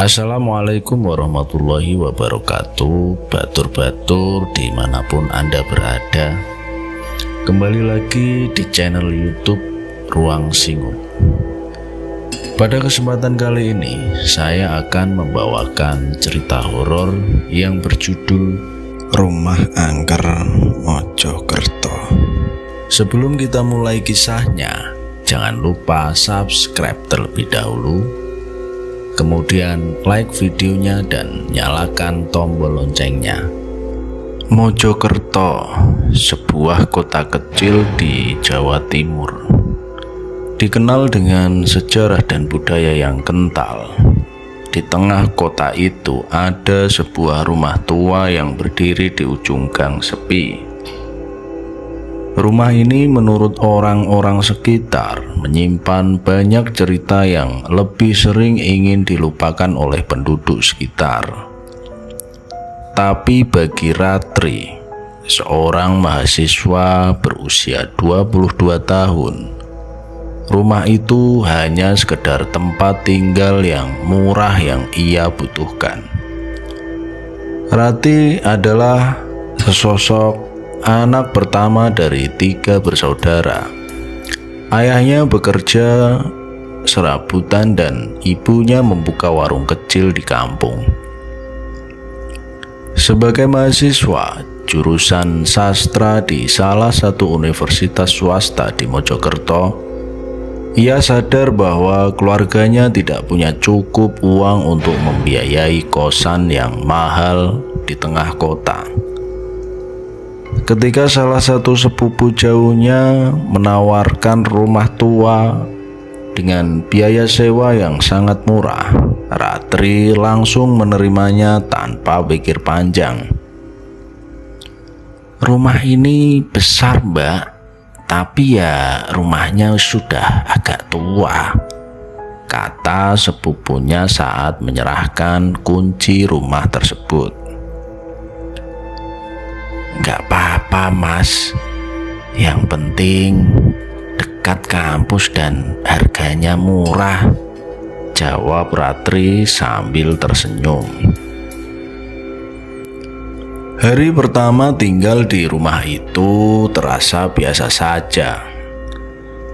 Assalamualaikum warahmatullahi wabarakatuh. Batur-batur dimanapun Anda berada, kembali lagi di channel YouTube Ruang Singup. Pada kesempatan kali ini saya akan membawakan cerita horor yang berjudul Rumah Angker Mojokerto. Sebelum kita mulai kisahnya, jangan lupa subscribe terlebih dahulu, kemudian like videonya dan nyalakan tombol loncengnya. Mojokerto, sebuah kota kecil di Jawa Timur, dikenal dengan sejarah dan budaya yang kental. Di tengah kota itu ada sebuah rumah tua yang berdiri di ujung gang sepi. Rumah ini menurut orang-orang sekitar menyimpan banyak cerita yang lebih sering ingin dilupakan oleh penduduk sekitar. Tapi bagi Ratri, seorang mahasiswa berusia 22 tahun, rumah itu hanya sekedar tempat tinggal yang murah yang ia butuhkan. Ratri adalah sesosok anak pertama dari 3 bersaudara. Ayahnya bekerja serabutan dan ibunya membuka warung kecil di kampung. Sebagai mahasiswa jurusan sastra di salah satu universitas swasta di Mojokerto, ia sadar bahwa keluarganya tidak punya cukup uang untuk membiayai kosan yang mahal di tengah kota. Ketika salah satu sepupu jauhnya menawarkan rumah tua dengan biaya sewa yang sangat murah, Ratri langsung menerimanya tanpa pikir panjang. "Rumah ini besar, Mbak, tapi ya rumahnya sudah agak tua," kata sepupunya saat menyerahkan kunci rumah tersebut. "Gak apa-apa, Mas, yang penting dekat kampus dan harganya murah," jawab Ratri sambil tersenyum. Hari pertama tinggal di rumah itu terasa biasa saja.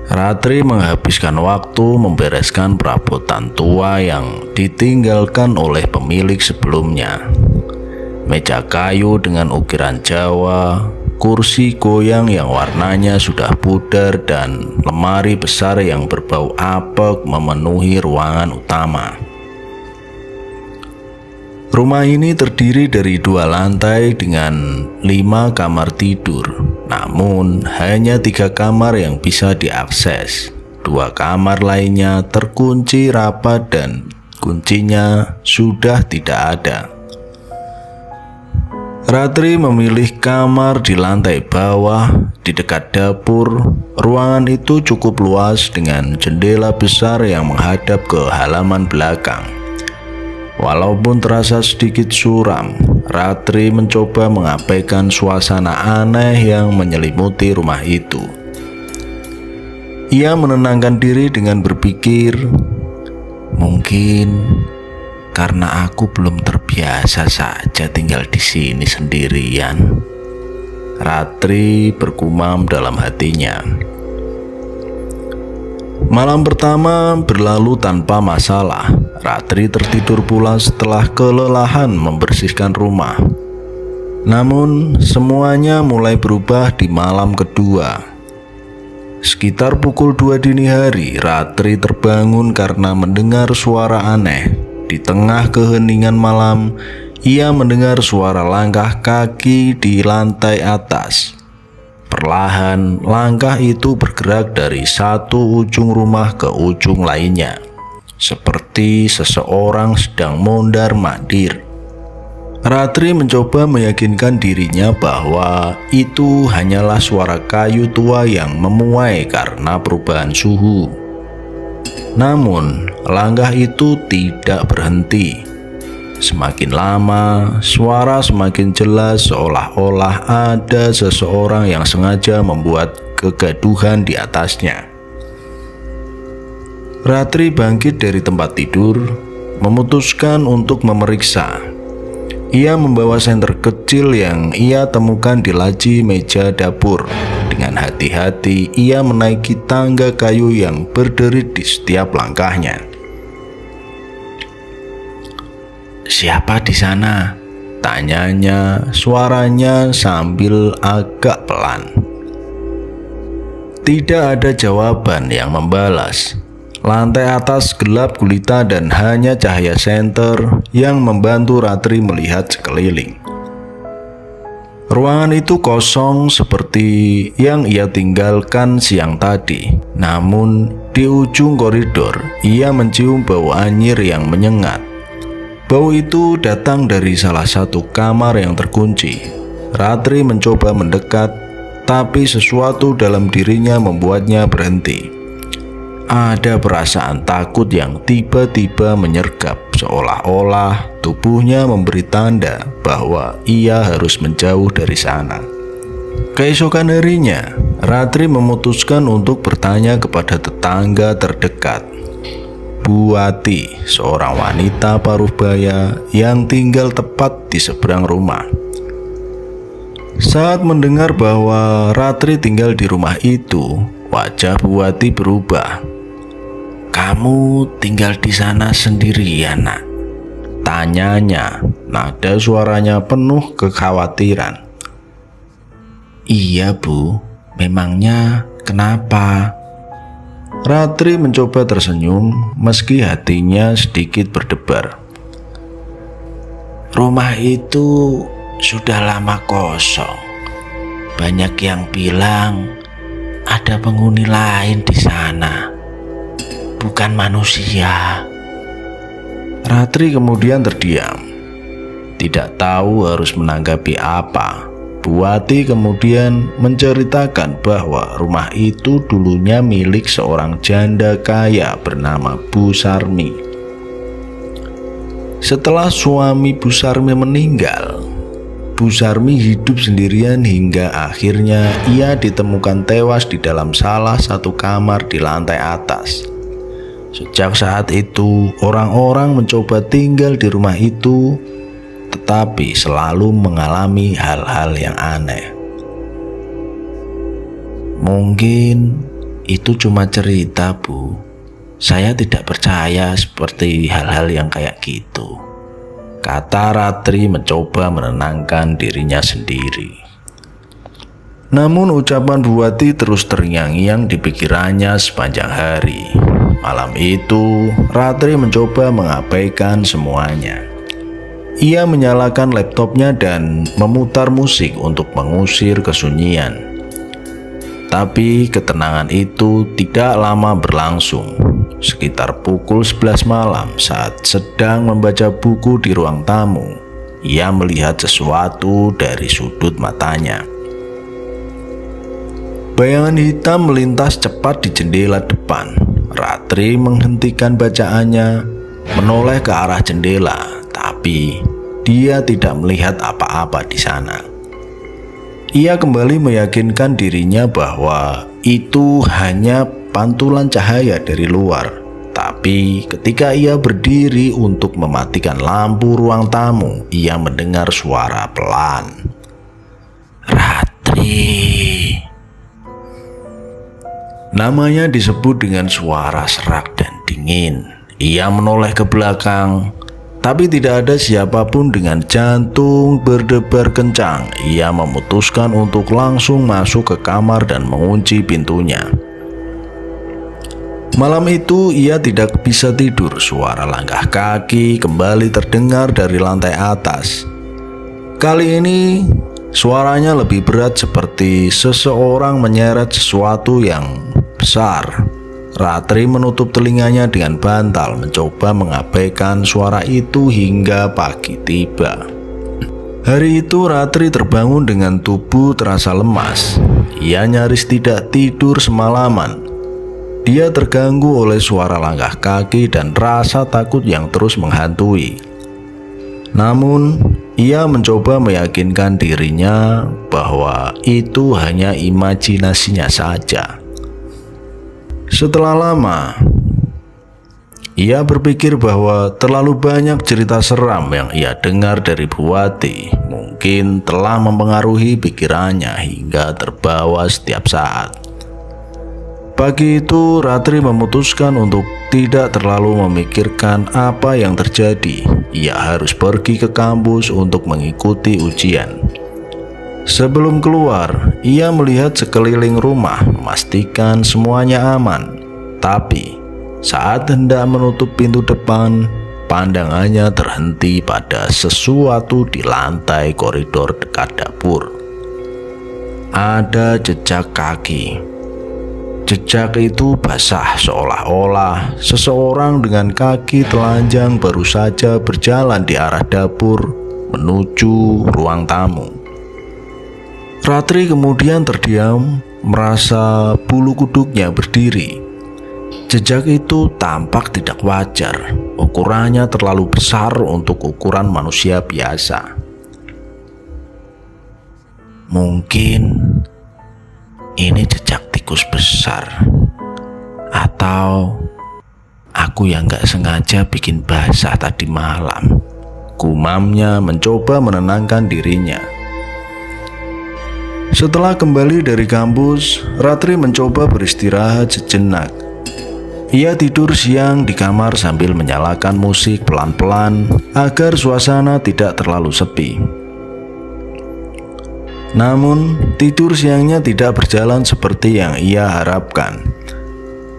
Ratri menghabiskan waktu membereskan perabotan tua yang ditinggalkan oleh pemilik sebelumnya. Meja kayu dengan ukiran Jawa, kursi goyang yang warnanya sudah pudar, dan lemari besar yang berbau apek memenuhi ruangan utama. Rumah ini terdiri dari 2 lantai dengan 5 kamar tidur, namun hanya 3 kamar yang bisa diakses. 2 kamar lainnya terkunci rapat dan kuncinya sudah tidak ada. Ratri memilih kamar di lantai bawah di dekat dapur. Ruangan itu cukup luas dengan jendela besar yang menghadap ke halaman belakang. Walaupun terasa sedikit suram, Ratri mencoba mengabaikan suasana aneh yang menyelimuti rumah itu. Ia menenangkan diri dengan berpikir, "Mungkin karena aku belum terbiasa saja tinggal di sini sendirian," Ratri bergumam dalam hatinya. Malam pertama berlalu tanpa masalah. Ratri tertidur pula setelah kelelahan membersihkan rumah. Namun semuanya mulai berubah di malam kedua. Sekitar pukul 2 dini hari, Ratri terbangun karena mendengar suara aneh. Di tengah keheningan malam, ia mendengar suara langkah kaki di lantai atas. Perlahan, langkah itu bergerak dari satu ujung rumah ke ujung lainnya, seperti seseorang sedang mondar-mandir. Ratri mencoba meyakinkan dirinya bahwa itu hanyalah suara kayu tua yang memuai karena perubahan suhu. Namun, langkah itu tidak berhenti. Semakin lama, suara semakin jelas, seolah-olah ada seseorang yang sengaja membuat kegaduhan di atasnya. Ratri bangkit dari tempat tidur. memutuskan untuk memeriksa. Ia membawa senter kecil yang ia temukan di laci meja dapur. Dengan hati-hati ia menaiki tangga kayu yang berderit di setiap langkahnya. "Siapa di sana?" tanyanya, suaranya sambil agak pelan. Tidak ada jawaban yang membalas. Lantai atas gelap gulita dan hanya cahaya senter yang membantu Ratri melihat sekeliling. Ruangan itu kosong seperti yang ia tinggalkan siang tadi. Namun di ujung koridor ia mencium bau anyir yang menyengat. Bau itu datang dari salah satu kamar yang terkunci. Ratri mencoba mendekat, tapi sesuatu dalam dirinya membuatnya berhenti. Ada perasaan takut yang tiba-tiba menyergap, seolah-olah tubuhnya memberi tanda bahwa ia harus menjauh dari sana. Keesokan harinya, Ratri memutuskan untuk bertanya kepada tetangga terdekat. Bu Wati, seorang wanita paruh-baya yang tinggal tepat di seberang rumah. Saat mendengar bahwa Ratri tinggal di rumah itu, wajah Bu Wati berubah. "Kamu tinggal di sana sendirian, Nak?" tanyanya, nada suaranya penuh kekhawatiran. "Iya, Bu. Memangnya kenapa?" Ratri mencoba tersenyum meski hatinya sedikit berdebar. "Rumah itu sudah lama kosong. Banyak yang bilang ada penghuni lain di sana, bukan manusia." Ratri kemudian terdiam, tidak tahu harus menanggapi apa. Bu Wati kemudian menceritakan bahwa rumah itu dulunya milik seorang janda kaya bernama Bu Sarmi. Setelah suami Bu Sarmi meninggal, Bu Sarmi hidup sendirian hingga akhirnya ia ditemukan tewas di dalam salah satu kamar di lantai atas. Sejak saat itu, orang-orang mencoba tinggal di rumah itu, tetapi selalu mengalami hal-hal yang aneh. "Mungkin itu cuma cerita, Bu. Saya tidak percaya seperti hal-hal yang kayak gitu," kata Ratri mencoba menenangkan dirinya sendiri. Namun ucapan Bu Wati terus terngiang-ngiang di pikirannya sepanjang hari. Malam itu, Ratri mencoba mengabaikan semuanya. Ia menyalakan laptopnya dan memutar musik untuk mengusir kesunyian. Tapi ketenangan itu tidak lama berlangsung. Sekitar pukul 11 malam saat sedang membaca buku di ruang tamu, ia melihat sesuatu dari sudut matanya. Bayangan hitam melintas cepat di jendela depan. Ratri menghentikan bacaannya, menoleh ke arah jendela, tapi dia tidak melihat apa-apa di sana. Ia kembali meyakinkan dirinya bahwa itu hanya pantulan cahaya dari luar. Tapi ketika ia berdiri untuk mematikan lampu ruang tamu, ia mendengar suara pelan. "Ratri." Namanya disebut dengan suara serak dan dingin. Ia menoleh ke belakang, tapi tidak ada siapapun. Dengan jantung berdebar kencang, ia memutuskan untuk langsung masuk ke kamar dan mengunci pintunya. Malam itu ia tidak bisa tidur. Suara langkah kaki kembali terdengar dari lantai atas. Kali ini suaranya lebih berat, seperti seseorang menyeret sesuatu yang besar. Ratri menutup telinganya dengan bantal, mencoba mengabaikan suara itu hingga pagi tiba. Hari itu Ratri terbangun dengan tubuh terasa lemas. Ia nyaris tidak tidur semalaman. Dia terganggu oleh suara langkah kaki dan rasa takut yang terus menghantui. Namun, ia mencoba meyakinkan dirinya bahwa itu hanya imajinasinya saja. Setelah lama, Ia berpikir bahwa terlalu banyak cerita seram yang ia dengar dari Bu Wati mungkin telah mempengaruhi pikirannya hingga terbawa setiap saat. Pagi itu, Ratri memutuskan untuk tidak terlalu memikirkan apa yang terjadi. Ia harus pergi ke kampus untuk mengikuti ujian. Sebelum keluar, ia melihat sekeliling rumah, memastikan semuanya aman. Tapi, saat hendak menutup pintu depan, pandangannya terhenti pada sesuatu di lantai koridor dekat dapur. Ada jejak kaki. Jejak itu basah, seolah-olah seseorang dengan kaki telanjang baru saja berjalan di arah dapur menuju ruang tamu. Ratri kemudian terdiam, merasa bulu kuduknya berdiri. Jejak itu tampak tidak wajar, ukurannya terlalu besar untuk ukuran manusia biasa. Mungkin ini jejak tikus besar, atau aku yang gak sengaja bikin basah tadi malam, gumamnya mencoba menenangkan dirinya. Setelah kembali dari kampus, Ratri mencoba beristirahat sejenak. Ia tidur siang di kamar sambil menyalakan musik pelan-pelan agar suasana tidak terlalu sepi. Namun, tidur siangnya tidak berjalan seperti yang ia harapkan.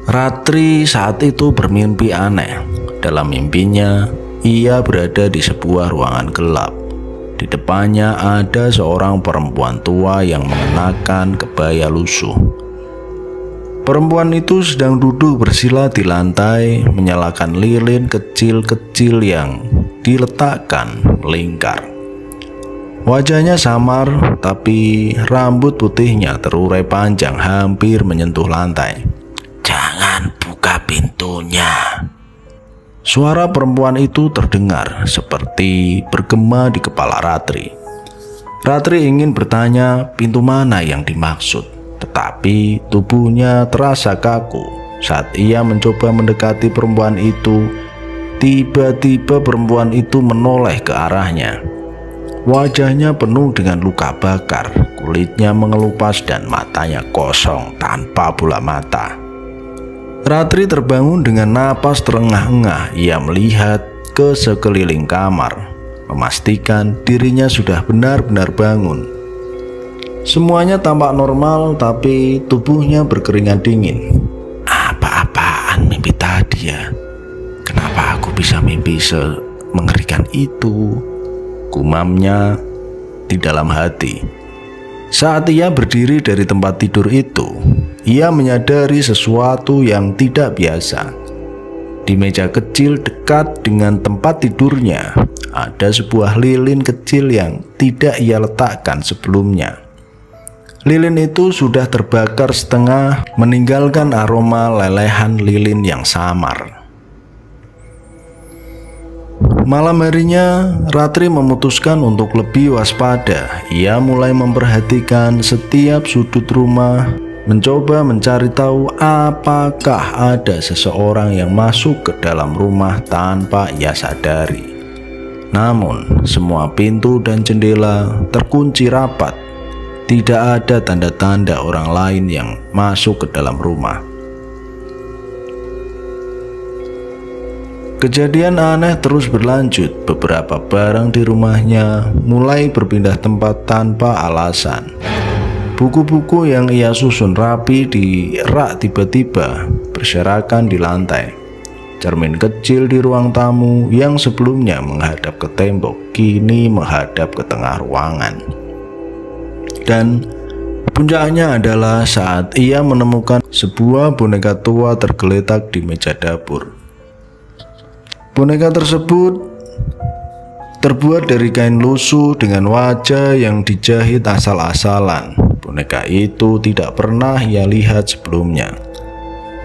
Ratri saat itu bermimpi aneh. Dalam mimpinya, ia berada di sebuah ruangan gelap. Di depannya ada seorang perempuan tua yang mengenakan kebaya lusuh. Perempuan itu sedang duduk bersila di lantai, menyalakan lilin kecil-kecil yang diletakkan melingkar. Wajahnya samar, tapi rambut putihnya terurai panjang hampir menyentuh lantai. "Jangan buka pintunya." Suara perempuan itu terdengar seperti bergema di kepala Ratri. Ratri ingin bertanya pintu mana yang dimaksud, tetapi tubuhnya terasa kaku. Saat ia mencoba mendekati perempuan itu, tiba-tiba perempuan itu menoleh ke arahnya. Wajahnya penuh dengan luka bakar, kulitnya mengelupas dan matanya kosong tanpa bola mata. Ratri terbangun dengan napas terengah-engah. Ia melihat ke sekeliling kamar, memastikan dirinya sudah benar-benar bangun. Semuanya tampak normal, tapi tubuhnya berkeringat dingin. Apa-apaan mimpi tadi ya? Kenapa aku bisa mimpi semengerikan itu? Gumamnya di dalam hati. Saat ia berdiri dari tempat tidur itu, ia menyadari sesuatu yang tidak biasa. Di meja kecil dekat dengan tempat tidurnya, ada sebuah lilin kecil yang tidak ia letakkan sebelumnya. Lilin itu sudah terbakar setengah, meninggalkan aroma lelehan lilin yang samar. Malam harinya, Ratri memutuskan untuk lebih waspada. Ia mulai memperhatikan setiap sudut rumah, mencoba mencari tahu apakah ada seseorang yang masuk ke dalam rumah tanpa ia sadari. Namun, semua pintu dan jendela terkunci rapat. Tidak ada tanda-tanda orang lain yang masuk ke dalam rumah. Kejadian aneh terus berlanjut. Beberapa barang di rumahnya mulai berpindah tempat tanpa alasan. Buku-buku yang ia susun rapi di rak tiba-tiba berserakan di lantai. Cermin kecil di ruang tamu yang sebelumnya menghadap ke tembok kini menghadap ke tengah ruangan. Dan puncaknya adalah saat ia menemukan sebuah boneka tua tergeletak di meja dapur. Boneka tersebut terbuat dari kain lusuh dengan wajah yang dijahit asal-asalan. Boneka itu tidak pernah ia lihat sebelumnya.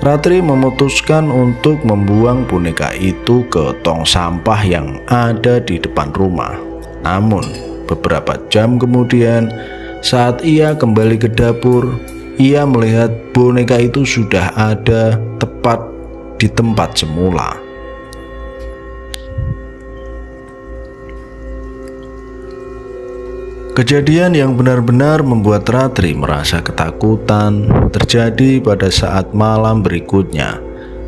Ratri memutuskan untuk membuang boneka itu ke tong sampah yang ada di depan rumah. Namun, beberapa jam kemudian, saat ia kembali ke dapur, ia melihat boneka itu sudah ada tepat di tempat semula. Kejadian yang benar-benar membuat Ratri merasa ketakutan terjadi pada saat malam berikutnya.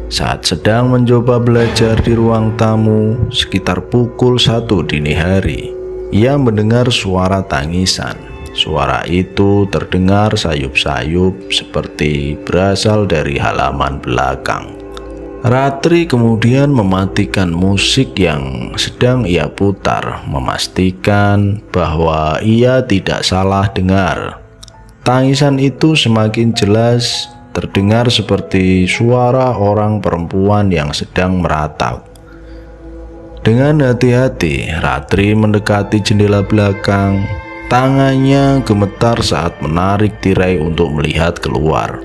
Saat sedang mencoba belajar di ruang tamu sekitar pukul 1 dini hari, ia mendengar suara tangisan. Suara itu terdengar sayup-sayup seperti berasal dari halaman belakang. Ratri kemudian mematikan musik yang sedang ia putar, memastikan bahwa ia tidak salah dengar. Tangisan itu semakin jelas terdengar seperti suara orang perempuan yang sedang meratap. Dengan hati-hati, Ratri mendekati jendela belakang. Tangannya gemetar saat menarik tirai untuk melihat keluar.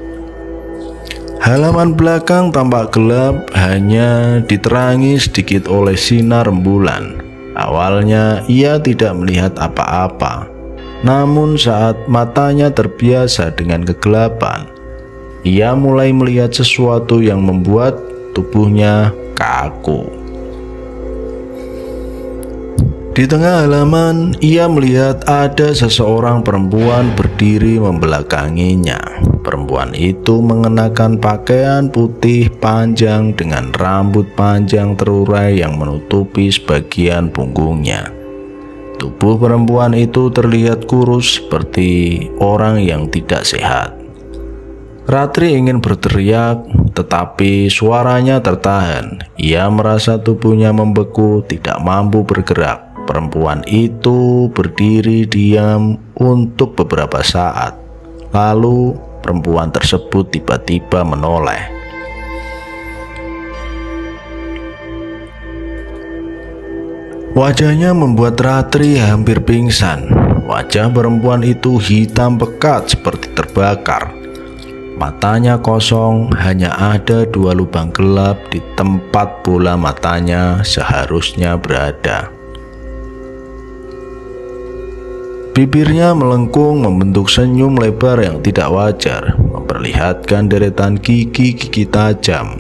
Halaman belakang tampak gelap, hanya diterangi sedikit oleh sinar rembulan. Awalnya ia tidak melihat apa-apa, namun saat matanya terbiasa dengan kegelapan, ia mulai melihat sesuatu yang membuat tubuhnya kaku. Di tengah halaman, ia melihat ada seseorang perempuan berdiri membelakanginya. Perempuan itu mengenakan pakaian putih panjang dengan rambut panjang terurai yang menutupi sebagian punggungnya. Tubuh perempuan itu terlihat kurus seperti orang yang tidak sehat. Ratri ingin berteriak, tetapi suaranya tertahan. Ia merasa tubuhnya membeku, tidak mampu bergerak. Perempuan itu berdiri diam untuk beberapa saat. Lalu perempuan tersebut tiba-tiba menoleh. Wajahnya membuat Ratri hampir pingsan. Wajah perempuan itu hitam pekat seperti terbakar. Matanya kosong, hanya ada 2 lubang gelap di tempat bola matanya seharusnya berada. Bibirnya melengkung membentuk senyum lebar yang tidak wajar, memperlihatkan deretan gigi-gigi tajam.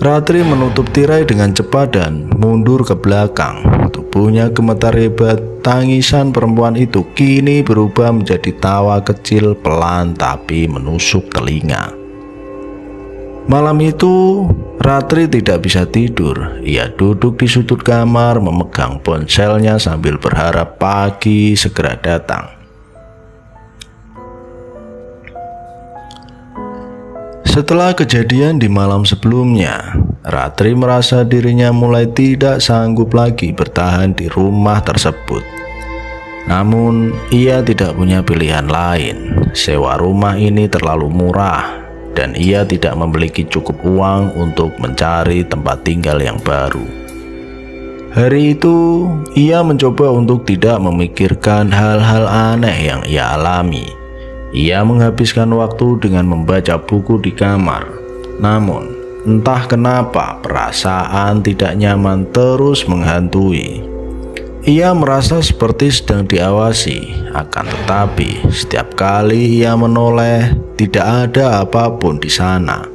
Ratri menutup tirai dengan cepat dan mundur ke belakang. Tubuhnya gemetar hebat. Tangisan perempuan itu kini berubah menjadi tawa kecil pelan tapi menusuk telinga. Malam itu, Ratri tidak bisa tidur. Ia duduk di sudut kamar memegang ponselnya sambil berharap pagi segera datang. Setelah kejadian di malam sebelumnya, Ratri merasa dirinya mulai tidak sanggup lagi bertahan di rumah tersebut. Namun, ia tidak punya pilihan lain. Sewa rumah ini terlalu murah, dan ia tidak memiliki cukup uang untuk mencari tempat tinggal yang baru. Hari itu, ia mencoba untuk tidak memikirkan hal-hal aneh yang ia alami. Ia menghabiskan waktu dengan membaca buku di kamar. Namun, entah kenapa perasaan tidak nyaman terus menghantui. Ia merasa seperti sedang diawasi, akan tetapi setiap kali ia menoleh, tidak ada apapun di sana.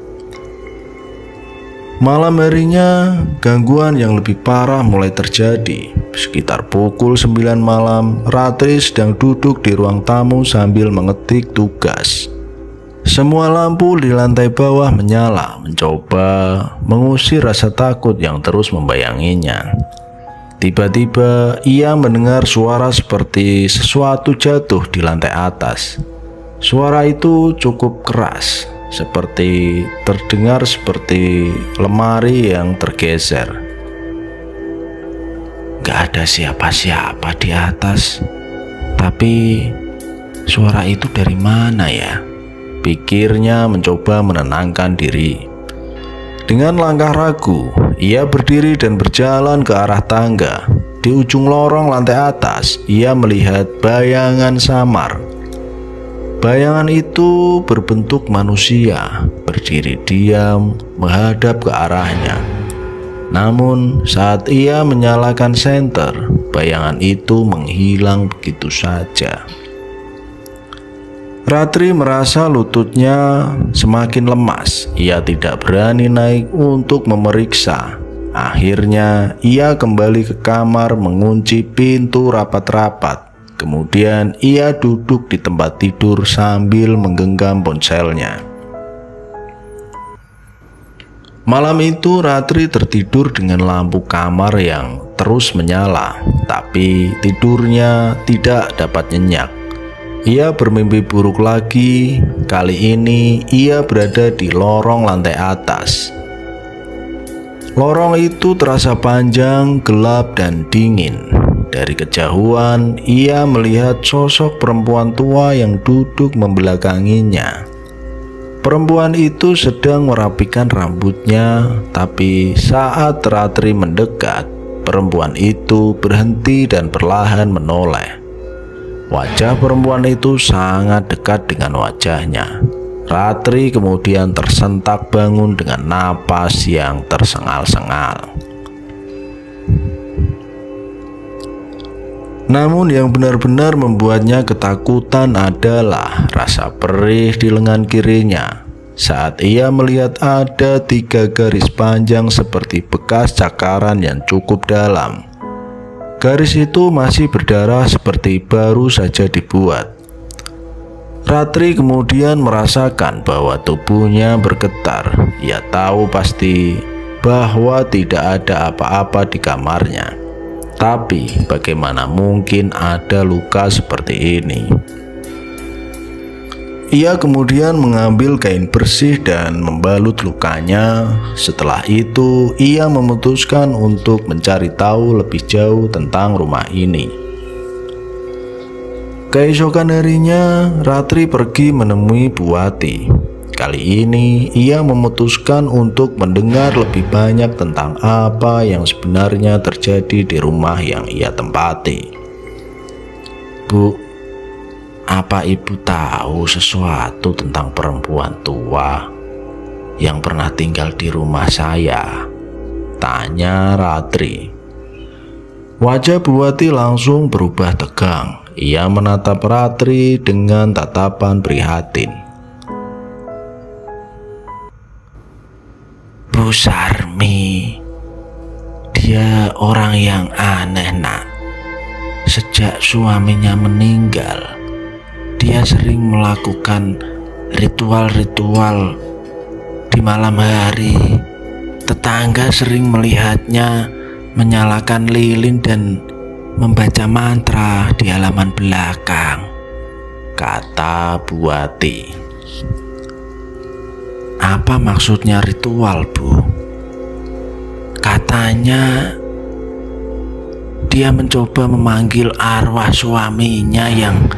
Malam harinya, gangguan yang lebih parah mulai terjadi. Sekitar pukul 9 malam, Ratri sedang duduk di ruang tamu sambil mengetik tugas. Semua lampu di lantai bawah menyala, mencoba mengusir rasa takut yang terus membayanginya. Tiba-tiba ia mendengar suara seperti sesuatu jatuh di lantai atas. Suara itu cukup keras, seperti terdengar seperti lemari yang tergeser. Gak ada siapa-siapa di atas, tapi suara itu dari mana ya? Pikirnya mencoba menenangkan diri. Dengan langkah ragu, ia berdiri dan berjalan ke arah tangga. Di ujung lorong lantai atas, ia melihat bayangan samar. Bayangan itu berbentuk manusia, berdiri diam, menghadap ke arahnya. Namun, saat ia menyalakan senter, bayangan itu menghilang begitu saja. Ratri merasa lututnya semakin lemas. Ia tidak berani naik untuk memeriksa. Akhirnya ia kembali ke kamar, mengunci pintu rapat-rapat. Kemudian ia duduk di tempat tidur sambil menggenggam ponselnya. Malam itu Ratri tertidur dengan lampu kamar yang terus menyala, tapi tidurnya tidak dapat nyenyak. Ia bermimpi buruk lagi. Kali ini ia berada di lorong lantai atas. Lorong itu terasa panjang, gelap, dan dingin. Dari kejauhan, ia melihat sosok perempuan tua yang duduk membelakanginya. Perempuan itu sedang merapikan rambutnya, tapi saat Ratri mendekat, perempuan itu berhenti dan perlahan menoleh. Wajah perempuan itu sangat dekat dengan wajahnya. Ratri kemudian tersentak bangun dengan napas yang tersengal-sengal. Namun yang benar-benar membuatnya ketakutan adalah rasa perih di lengan kirinya saat ia melihat ada 3 garis panjang seperti bekas cakaran yang cukup dalam. Garis itu masih berdarah seperti baru saja dibuat. Ratri kemudian merasakan bahwa tubuhnya bergetar. Ia tahu pasti bahwa tidak ada apa-apa di kamarnya. Tapi bagaimana mungkin ada luka seperti ini? Ia kemudian mengambil kain bersih dan membalut lukanya. Setelah itu, ia memutuskan untuk mencari tahu lebih jauh tentang rumah ini. Keesokan harinya, Ratri pergi menemui Buati. Kali ini, ia memutuskan untuk mendengar lebih banyak tentang apa yang sebenarnya terjadi di rumah yang ia tempati. Bu, apa ibu tahu sesuatu tentang perempuan tua yang pernah tinggal di rumah saya? Tanya Ratri. Wajah Buati langsung berubah tegang. Ia menatap Ratri dengan tatapan prihatin. Bu Sarmi, dia orang yang aneh, nak. Sejak suaminya meninggal, dia sering melakukan ritual-ritual di malam hari. Tetangga sering melihatnya menyalakan lilin dan membaca mantra di halaman belakang, kata Buati. Apa maksudnya ritual, Bu? Katanya dia mencoba memanggil arwah suaminya yang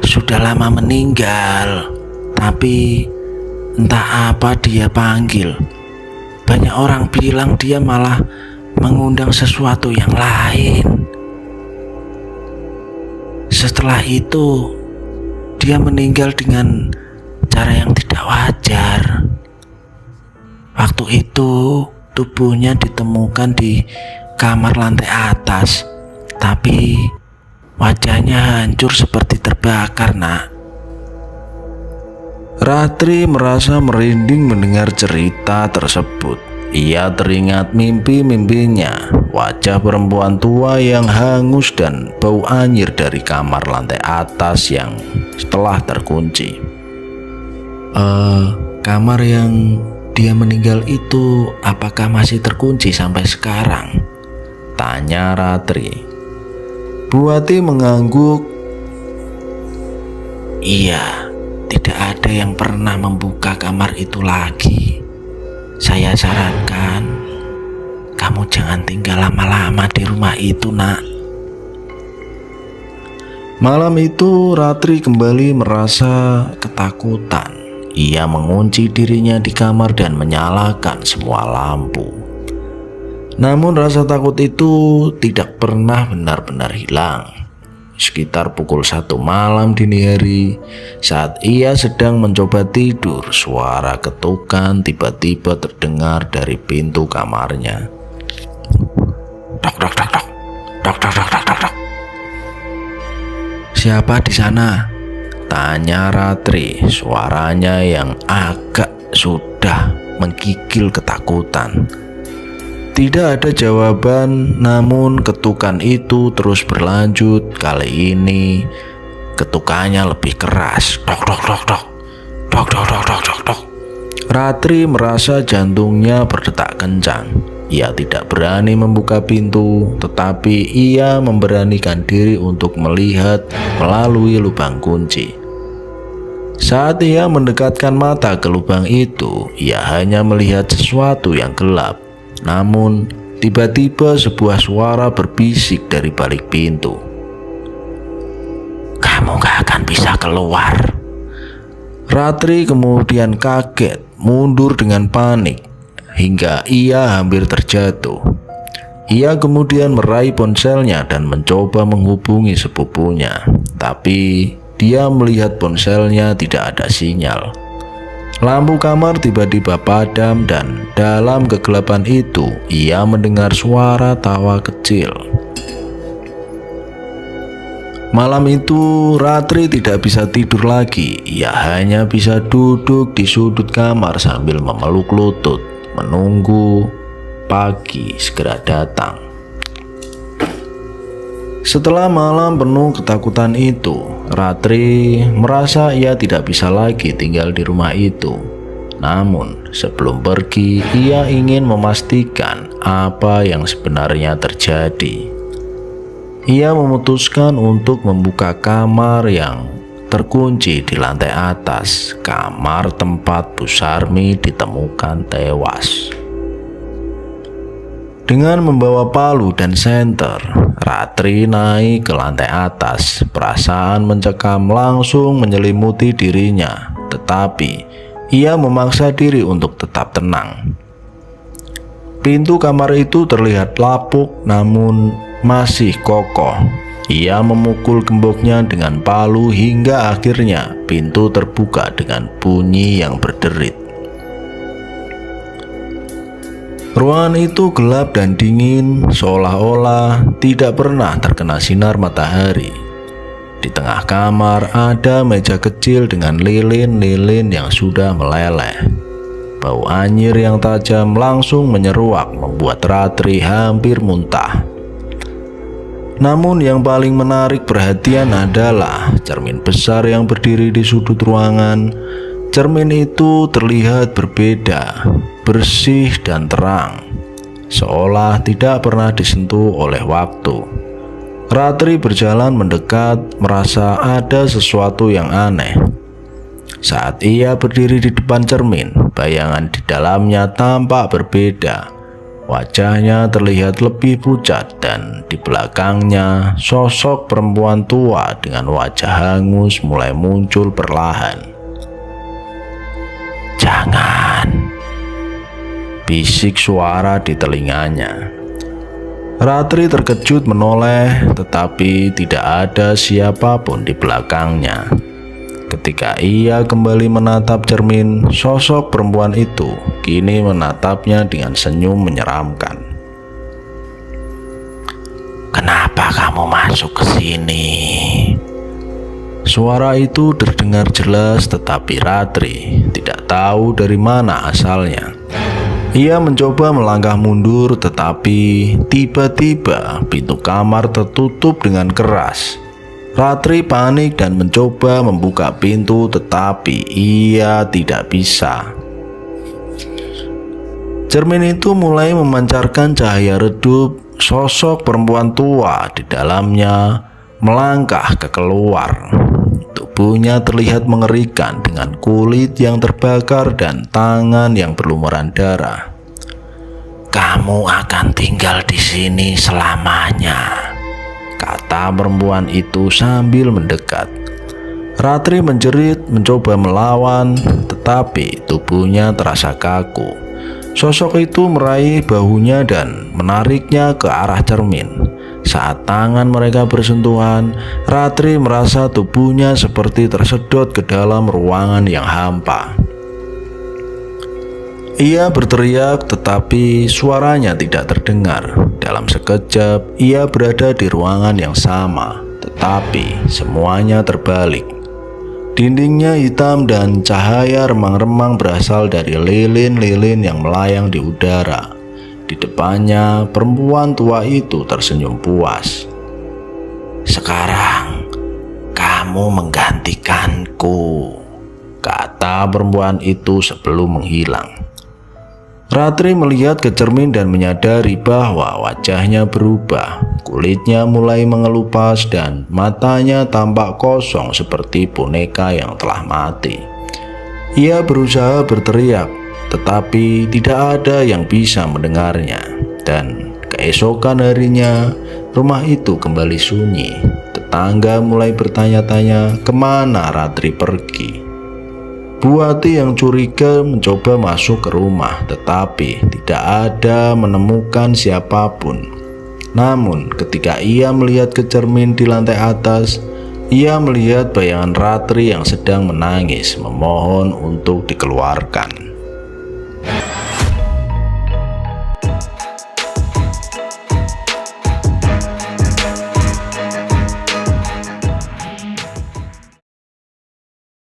sudah lama meninggal, tapi entah apa dia panggil. Banyak orang bilang dia malah mengundang sesuatu yang lain. Setelah itu, dia meninggal dengan cara yang tidak wajar. Waktu itu, tubuhnya ditemukan di kamar lantai atas, tapi wajahnya hancur seperti terbakar, nak. Ratri merasa merinding mendengar cerita tersebut. Ia teringat mimpi-mimpinya, wajah perempuan tua yang hangus dan bau anyir dari kamar lantai atas yang telah terkunci. Kamar yang dia meninggal itu apakah masih terkunci sampai sekarang? Tanya Ratri. Buati mengangguk. Iya, tidak ada yang pernah membuka kamar itu lagi. Saya sarankan kamu jangan tinggal lama-lama di rumah itu, nak. Malam itu Ratri kembali merasa ketakutan. Ia mengunci dirinya di kamar dan menyalakan semua lampu. Namun rasa takut itu tidak pernah benar-benar hilang. Sekitar pukul 1 malam dini hari, saat ia sedang mencoba tidur, suara ketukan tiba-tiba terdengar dari pintu kamarnya. Tok tok tok tok, tok tok tok tok tok. Siapa di sana? Tanya Ratri, suaranya yang agak sudah menggigil ketakutan. Tidak ada jawaban, namun ketukan itu terus berlanjut. Kali ini ketukannya lebih keras. Dok dok dok dok. Dok dok dok dok dok dok. Ratri merasa jantungnya berdetak kencang. Ia tidak berani membuka pintu, tetapi ia memberanikan diri untuk melihat melalui lubang kunci. Saat ia mendekatkan mata ke lubang itu, ia hanya melihat sesuatu yang gelap. Namun, tiba-tiba sebuah suara berbisik dari balik pintu. "Kamu gak akan bisa keluar." Ratri kemudian kaget, mundur dengan panik, hingga ia hampir terjatuh. Ia kemudian meraih ponselnya dan mencoba menghubungi sepupunya, tapi dia melihat ponselnya tidak ada sinyal. Lampu kamar tiba-tiba padam dan dalam kegelapan itu ia mendengar suara tawa kecil. Malam itu Ratri tidak bisa tidur lagi. Ia hanya bisa duduk di sudut kamar sambil memeluk lutut, menunggu pagi segera datang. Setelah malam penuh ketakutan itu, Ratri merasa ia tidak bisa lagi tinggal di rumah itu. Namun, sebelum pergi, ia ingin memastikan apa yang sebenarnya terjadi. Ia memutuskan untuk membuka kamar yang terkunci di lantai atas, kamar tempat Bu Sarmi ditemukan tewas. Dengan membawa palu dan senter, Ratri naik ke lantai atas. Perasaan mencekam langsung menyelimuti dirinya, tetapi ia memaksa diri untuk tetap tenang. Pintu kamar itu terlihat lapuk namun masih kokoh. Ia memukul gemboknya dengan palu hingga akhirnya pintu terbuka dengan bunyi yang berderit. Ruangan itu gelap dan dingin, seolah-olah tidak pernah terkena sinar matahari. Di tengah kamar ada meja kecil dengan lilin-lilin yang sudah meleleh. Bau anyir yang tajam langsung menyeruak membuat Ratri hampir muntah. Namun yang paling menarik perhatian adalah cermin besar yang berdiri di sudut ruangan. Cermin itu terlihat berbeda, bersih dan terang, seolah tidak pernah disentuh oleh waktu. Ratri berjalan mendekat, merasa ada sesuatu yang aneh. Saat ia berdiri di depan cermin, bayangan di dalamnya tampak berbeda. Wajahnya terlihat lebih pucat dan di belakangnya sosok perempuan tua dengan wajah hangus mulai muncul perlahan. "Jangan," bisik suara di telinganya. Ratri terkejut menoleh, tetapi tidak ada siapapun di belakangnya. Ketika ia kembali menatap cermin, sosok perempuan itu kini menatapnya dengan senyum menyeramkan. "Kenapa kamu masuk ke sini?" Suara itu terdengar jelas, tetapi Ratri tidak tahu dari mana asalnya. Ia mencoba melangkah mundur, tetapi tiba-tiba pintu kamar tertutup dengan keras. Ratri panik dan mencoba membuka pintu, tetapi ia tidak bisa. Cermin itu mulai memancarkan cahaya redup. Sosok perempuan tua di dalamnya melangkah ke keluar. Tubuhnya terlihat mengerikan dengan kulit yang terbakar dan tangan yang berlumuran darah. "Kamu akan tinggal di sini selamanya," kata perempuan itu sambil mendekat. Ratri menjerit, mencoba melawan, tetapi tubuhnya terasa kaku. Sosok itu meraih bahunya dan menariknya ke arah cermin. Saat tangan mereka bersentuhan, Ratri merasa tubuhnya seperti tersedot ke dalam ruangan yang hampa. Ia berteriak, tetapi suaranya tidak terdengar. Dalam sekejap, ia berada di ruangan yang sama, tetapi semuanya terbalik. Dindingnya hitam dan cahaya remang-remang berasal dari lilin-lilin yang melayang di udara. Di depannya, perempuan tua itu tersenyum puas. "Sekarang kamu menggantikanku," kata perempuan itu sebelum menghilang. Ratri melihat ke cermin dan menyadari bahwa wajahnya berubah. Kulitnya mulai mengelupas dan matanya tampak kosong seperti boneka yang telah mati. Ia berusaha berteriak, tetapi tidak ada yang bisa mendengarnya. Dan keesokan harinya, rumah itu kembali sunyi. Tetangga mulai bertanya-tanya kemana Ratri pergi. Bu Ati yang curiga mencoba masuk ke rumah, tetapi tidak ada menemukan siapapun. Namun ketika ia melihat ke cermin di lantai atas, ia melihat bayangan Ratri yang sedang menangis memohon untuk dikeluarkan.